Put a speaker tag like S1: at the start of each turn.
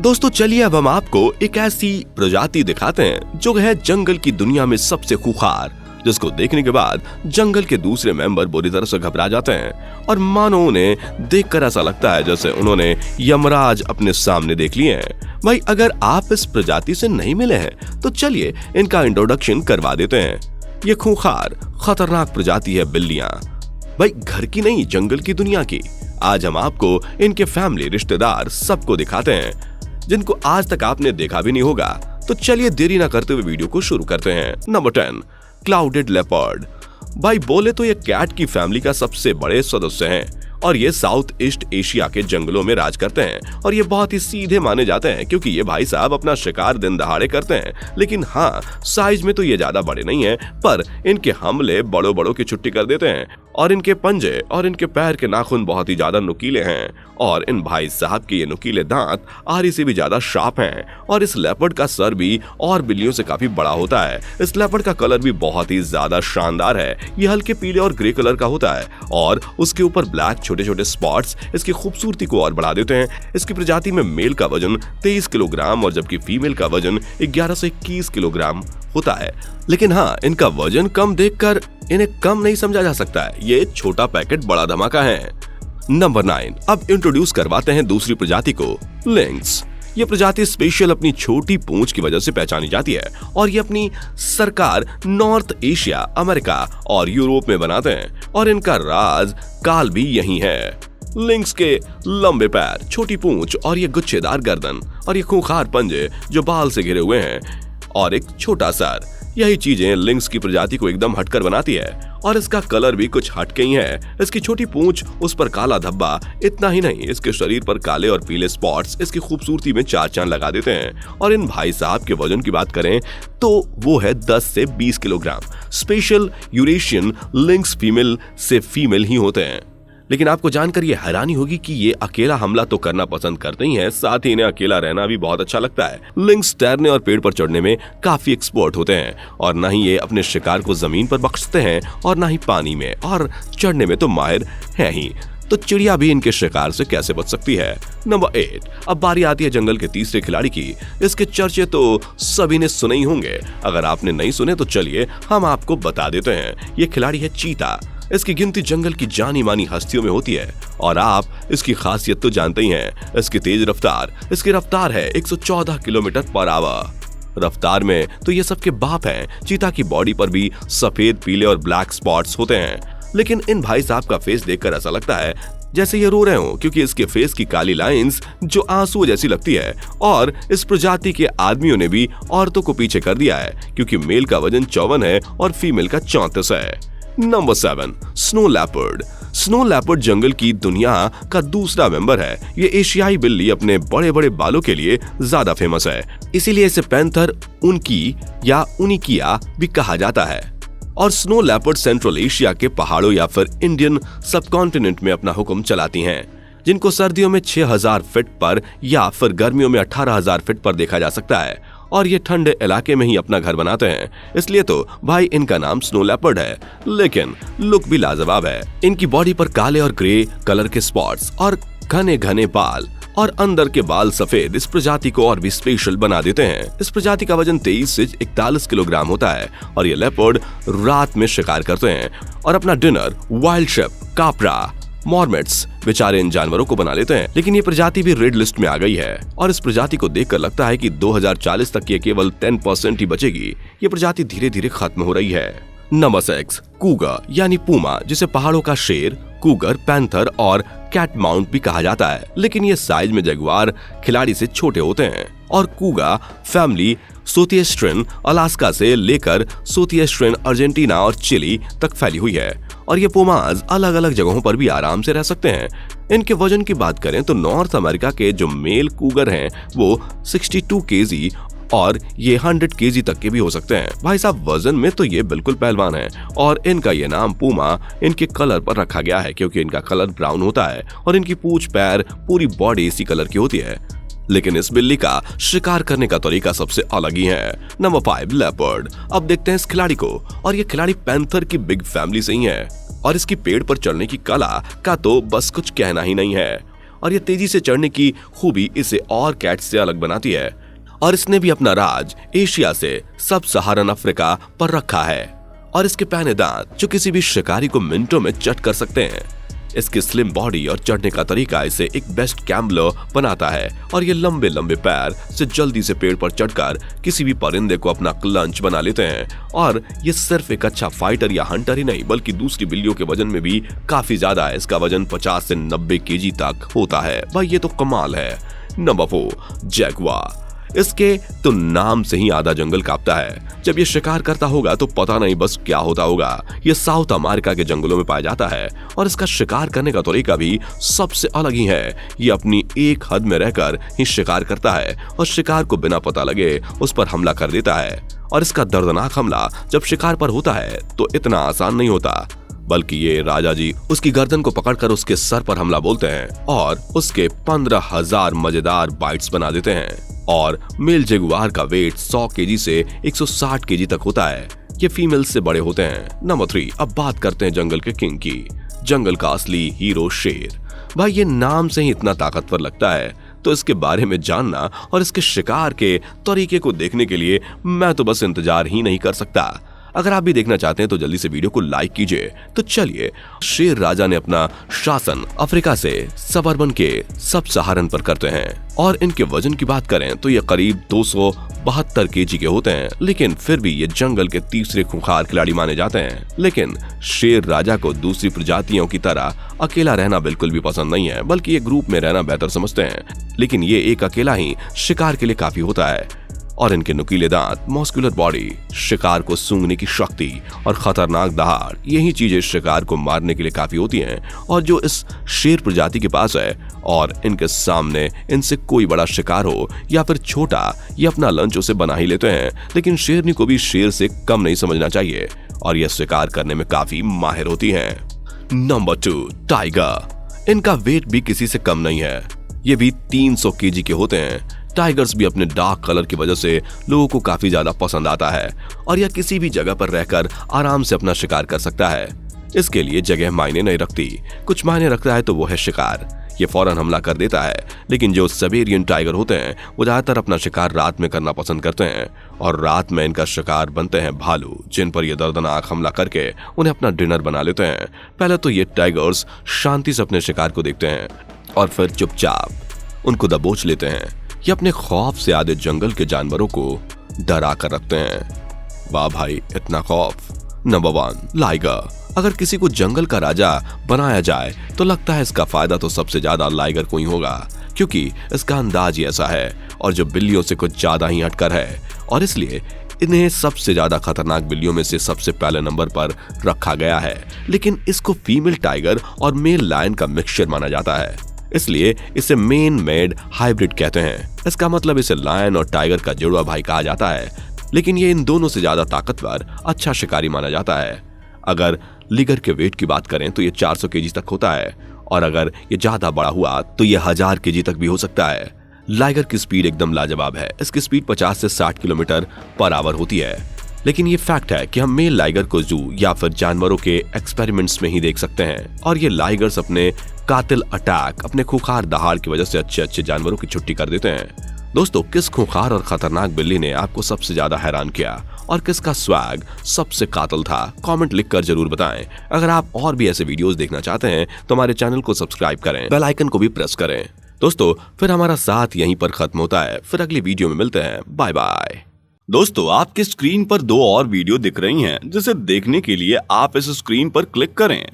S1: दोस्तों चलिए अब हम आपको एक ऐसी प्रजाति दिखाते हैं जो है जंगल की दुनिया में सबसे खूंखार, जिसको देखने के बाद जंगल के दूसरे मेंबर बुरी तरह से घबरा जाते हैं और मानो उन्हें देखकर ऐसा लगता है जैसे उन्होंने यमराज अपने सामने देख लिए हैं। भाई अगर आप इस प्रजाति से नहीं मिले हैं तो चलिए इनका इंट्रोडक्शन करवा देते हैं। ये खूंखार खतरनाक प्रजाति है बिल्लियां। भाई घर की नहीं, जंगल की दुनिया की। आज हम आपको इनके फैमिली, रिश्तेदार सबको दिखाते हैं जिनको आज तक आपने देखा भी नहीं होगा। तो चलिए देरी ना करते हुए वीडियो को शुरू करते हैं। Number 10, clouded leopard. भाई बोले तो ये कैट की फैमिली का सबसे बड़े सदस्य हैं और ये साउथ ईस्ट एशिया के जंगलों में राज करते हैं और ये बहुत ही सीधे माने जाते हैं क्योंकि ये भाई साहब अपना शिकार दिन दहाड़े करते हैं। लेकिन हाँ, साइज में तो ये ज्यादा बड़े नहीं हैं, पर इनके हमले बड़ों बड़ों की छुट्टी कर देते हैं और इनके पंजे और इनके पैर के नाखून बहुत ही ज्यादा नुकीले हैं और इन भाई साहब के ये नुकीले दांत आरी से भी ज्यादा शार्प हैं और इस लेपर्ड का सर भी और बिल्लियों से काफी बड़ा होता है। इस लेपर्ड का कलर भी बहुत ही ज्यादा शानदार है। ये हल्के पीले और ग्रे कलर का होता है और उसके ऊपर ब्लैक छोटे छोटे स्पॉट्स इसकी खूबसूरती को और बढ़ा देते हैं। इसकी प्रजाति में मेल का वजन 23 किलोग्राम और जबकि फीमेल का वजन 11 से 21 किलोग्राम होता है। लेकिन हाँ, इनका वजन कम देखकर इन्हें कम नहीं समझा जा सकता है। ये छोटा पैकेट बड़ा धमाका है। नंबर 9, अब इंट्रोड्यूस करवाते हैं दूसरी प्रजाति को, लिंक्स। ये प्रजाति स्पेशल अपनी छोटी पूंछ की वजह से पहचानी जाती है और ये अपनी सरकार नॉर्थ एशिया, अमेरिका और यूरोप में बनाते हैं और इनका राज काल भी यही है। लिंक्स के लंबे पैर, छोटी पूंछ और ये गुच्छेदार गर्दन और ये खूंखार पंजे जो बाल से घिरे हुए हैं और एक छोटा सर, यही चीजें लिंक्स की प्रजाति को एकदम हटकर बनाती है। और इसका कलर भी कुछ हटके ही है। इसकी छोटी पूंछ, उस पर काला धब्बा, इतना ही नहीं, इसके शरीर पर काले और पीले स्पॉट्स इसकी खूबसूरती में चार चांद लगा देते हैं। और इन भाई साहब के वजन की बात करें तो वो है 10 से 20 kilogram. Special Eurasian links female से फीमेल ही होते हैं। लेकिन आपको जानकर ये हैरानी होगी कि ये अकेला हमला तो करना पसंद करते ही हैं, साथ ही इन्हें अकेला रहना भी बहुत अच्छा लगता है। लिंक्स तैरने और पेड़ पर चढ़ने में काफी एक्सपर्ट होते हैं और न ही ये अपने शिकार को जमीन पर बख्शते हैं और न ही पानी में, और चढ़ने में तो माहिर है ही। तो चिड़िया भी इनके शिकार से कैसे बच सकती है। नंबर 8, अब बारी आती है जंगल के तीसरे खिलाड़ी की। इसके चर्चे तो सभी ने सुने ही होंगे। अगर आपने नहीं सुने तो चलिए हम आपको बता देते हैं। ये खिलाड़ी है चीता। इसकी गिनती जंगल की जानी मानी हस्तियों में होती है और आप इसकी खासियत तो जानते ही हैं, इसकी तेज रफ्तार। इसकी रफ्तार है 114 किलोमीटर पर आवर। रफ्तार में तो ये सबके बाप हैं। चीता की बॉडी पर भी सफेद, पीले और ब्लैक स्पॉट्स होते हैं। लेकिन इन भाई साहब का फेस देखकर ऐसा लगता है जैसे ये रो रहे हो, क्योंकि इसके फेस की काली लाइंस जो आंसू जैसी लगती है। और इस प्रजाति के आदमियों ने भी औरतों को पीछे कर दिया है क्योंकि मेल का वजन 54 है और फीमेल का 34 है। Number 7, snow leopard. Snow leopard जंगल की दुनिया का दूसरा मेंबर है। ये एशियाई बिल्ली अपने बड़े बड़े बालों के लिए ज्यादा फेमस है, इसीलिए इसे पैंथर उनकी या उनिकिया भी कहा जाता है। और स्नो लेपर्ड सेंट्रल एशिया के पहाड़ों या फिर इंडियन सबकॉन्टिनेंट में अपना हुक्म चलाती हैं, जिनको सर्दियों में 6000 फीट पर या फिर गर्मियों में 18000 फीट पर देखा जा सकता है। और ये ठंडे इलाके में ही अपना घर बनाते हैं, इसलिए तो भाई इनका नाम स्नो लेपर्ड है। लेकिन लुक भी लाजवाब है। इनकी बॉडी पर काले और ग्रे कलर के स्पॉट्स और घने घने बाल और अंदर के बाल सफेद इस प्रजाति को और भी स्पेशल बना देते हैं। इस प्रजाति का वजन 23 से 41 किलोग्राम होता है और ये लेपर्ड रात में शिकार करते हैं और अपना डिनर वाइल्ड शेप, कापरा, मॉर्मेट्स बेचारे इन जानवरों को बना लेते हैं। लेकिन ये प्रजाति भी रेड लिस्ट में आ गई है और इस प्रजाति को देखकर लगता है कि 2040 तक ये केवल 10% ही बचेगी। ये प्रजाति धीरे धीरे खत्म हो रही है। नंबर 6, कूगर यानी पूमा, जिसे पहाड़ों का शेर, कूगर, पैंथर और कैट माउंट भी कहा जाता है। लेकिन ये साइज में जगुआर खिलाड़ी से छोटे होते हैं। और कूगा फैमिली सोथिएस्ट्रिन अलास्का से लेकर सोथिएस्ट्रिन अर्जेंटीना और चिली तक फैली हुई है और ये पुमाज अलग अलग जगहों पर भी आराम से रह सकते हैं। इनके वजन की बात करें तो नॉर्थ अमेरिका के जो मेल कूगर हैं वो 62 केजी और ये 100 केजी तक के भी हो सकते हैं। भाई साहब वजन में तो ये बिल्कुल पहलवान है और इनका ये नाम पूमा इनके कलर पर रखा गया है क्योंकि इनका कलर ब्राउन होता है और इनकी पूंछ, पैर, पूरी बॉडी इसी कलर की होती है। लेकिन इस बिल्ली का शिकार करने का तरीका सबसे अलग ही है। Number 5, leopard. अब देखते हैं इस खिलाड़ी को और ये खिलाड़ी पैंथर की बिग फैमिली से ही है और इसकी पेड़ पर चढ़ने की कला का तो बस कुछ कहना ही नहीं है। और ये तेजी से चढ़ने की खूबी इसे और कैट्स से अलग बनाती है। और इसने भी अपना राज एशिया से सब सहारन अफ्रीका पर रखा है। और इसके पैने दांत जो किसी भी शिकारी को मिनटों में चट कर सकते हैं। इसकी स्लिम बॉडी और चढ़ने का तरीका इसे एक बेस्ट गैम्बलर बनाता है। और ये लंबे लंबे पैर से जल्दी से पेड़ पर चढ़कर किसी भी परिंदे को अपना लंच बना लेते हैं। और ये सिर्फ एक अच्छा फाइटर या हंटर ही नहीं, बल्कि दूसरी बिल्लियों के वजन में भी काफी ज्यादा है। इसका वजन 50 से 90 केजी तक होता है। भाई ये तो कमाल है। Number 4, Jaguar. इसके तो नाम से ही आधा जंगल कांपता है। जब ये शिकार करता होगा तो पता नहीं बस क्या होता होगा। ये साउथ अमेरिका के जंगलों में पाया जाता है और इसका शिकार करने का तरीका भी सबसे अलग ही है। ये अपनी एक हद में रहकर ही शिकार करता है और शिकार को बिना पता लगे उस पर हमला कर देता है। और इसका दर्दनाक हमला जब शिकार पर होता है तो इतना आसान नहीं होता, बल्कि ये राजा जी उसकी गर्दन को पकड़कर उसके सर पर हमला बोलते हैं और उसके 15,000 मजेदार बाइट्स बना देते हैं। और मेल जगुआर का वेट 100 केजी से 160 केजी तक होता है। ये फीमेल से बड़े होते हैं। नंबर 3, अब बात करते हैं जंगल के किंग की। जंगल का असली हीरो शेर। भाई ये नाम से ही इतना ताकतवर लगता है, तो इसके बारे में जानना और इसके शिकार के तरीके को देखने के लिए मैं तो बस इंतजार ही नहीं कर सकता। अगर आप भी देखना चाहते हैं तो जल्दी से वीडियो को लाइक कीजिए। तो चलिए, शेर राजा ने अपना शासन अफ्रीका से सबअर्बन के सब सहारन पर करते हैं। और इनके वजन की बात करें तो ये करीब 272 केजी के होते हैं, लेकिन फिर भी ये जंगल के तीसरे खूंखार खिलाड़ी माने जाते हैं। लेकिन शेर राजा को दूसरी प्रजातियों की तरह अकेला रहना बिल्कुल भी पसंद नहीं है, बल्कि ये ग्रुप में रहना बेहतर समझते हैं। लेकिन ये एक अकेला ही शिकार के लिए काफी होता है। और इनके नुकीले दांत, मस्कुलर बॉडी, शिकार को सूंघने की शक्ति और खतरनाक दहाड़, यही चीजें शिकार को मारने के लिए काफी होती हैं। और जो इस शेर प्रजाति के पास है और इनके सामने इनसे कोई बड़ा शिकार हो या फिर छोटा, ये अपना लंच उसे बना ही लेते हैं। लेकिन शेरनी को भी शेर से कम नहीं समझना चाहिए और यह शिकार करने में काफी माहिर होती हैं। Number 2, tiger. इनका वेट भी किसी से कम नहीं है। ये भी 300 केजी के होते हैं। टाइगर्स भी अपने डार्क कलर की वजह से लोगों को काफी ज्यादा पसंद आता है और यह किसी भी जगह पर रहकर आराम से अपना शिकार कर सकता है। इसके लिए जगह मायने नहीं रखती, कुछ मायने रखता है तो वो है शिकार। ये फौरन हमला कर देता है। लेकिन जो साइबेरियन टाइगर होते हैं वो ज्यादातर अपना शिकार रात में करना पसंद करते हैं और रात में इनका शिकार बनते हैं भालू, जिन पर ये दर्दनाक हमला करके उन्हें अपना डिनर बना लेते हैं। पहले तो ये टाइगर्स शांति से अपने शिकार को देखते हैं और फिर चुपचाप उनको दबोच लेते हैं। ये अपने खौफ से आधे जंगल के जानवरों को डरा कर रखते हैं। वाह भाई, इतना खौफ। Number 1, liger. अगर किसी को जंगल का राजा बनाया जाए तो लगता है इसका फायदा तो सबसे ज्यादा लाइगर को ही होगा, क्योंकि इसका अंदाज ही ऐसा है और जो बिल्लियों से कुछ ज्यादा ही हटकर है। और इसलिए इन्हें सबसे ज्यादा खतरनाक बिल्लियों में से सबसे पहले नंबर पर रखा गया है। लेकिन इसको फीमेल टाइगर और मेल लायन का मिक्सचर माना जाता है, इसलिए इसे मेन मेड हाइब्रिड कहते हैं। इसका मतलब इसे लायन और टाइगर का जुड़वा भाई कहा जाता है। लेकिन ये इन दोनों से ज्यादा ताकतवर, अच्छा शिकारी माना जाता है। अगर लिगर के वेट की बात करें तो ये 400 केजी तक होता है और अगर ये ज्यादा बड़ा हुआ तो ये 1000 केजी तक भी हो सकता है। लाइगर की स्पीड एकदम लाजवाब है। इसकी स्पीड 50 से 60 किलोमीटर पर आवर होती है। लेकिन ये फैक्ट है कि हम मेल लाइगर को जू या फिर जानवरों के एक्सपेरिमेंट्स में ही देख सकते हैं। और ये लाइगर्स अपने कातिल अटैक, अपने खूंखार दहाड़ की वजह से अच्छे अच्छे जानवरों की छुट्टी कर देते हैं। दोस्तों, किस खूंखार और खतरनाक बिल्ली ने आपको सबसे ज्यादा हैरान किया और किसका स्वैग सबसे कातिल था? कमेंट लिखकर जरूर बताएं। अगर आप और भी ऐसे वीडियोस देखना चाहते हैं तो हमारे चैनल को सब्सक्राइब करें, बेल आइकन को भी प्रेस करें। दोस्तों, फिर हमारा साथ यहीं पर खत्म होता है। फिर अगली वीडियो में मिलते हैं। Bye bye. दोस्तों, आपकी स्क्रीन पर 2 और वीडियो दिख रही हैं, जिसे देखने के लिए आप इस स्क्रीन पर क्लिक करें।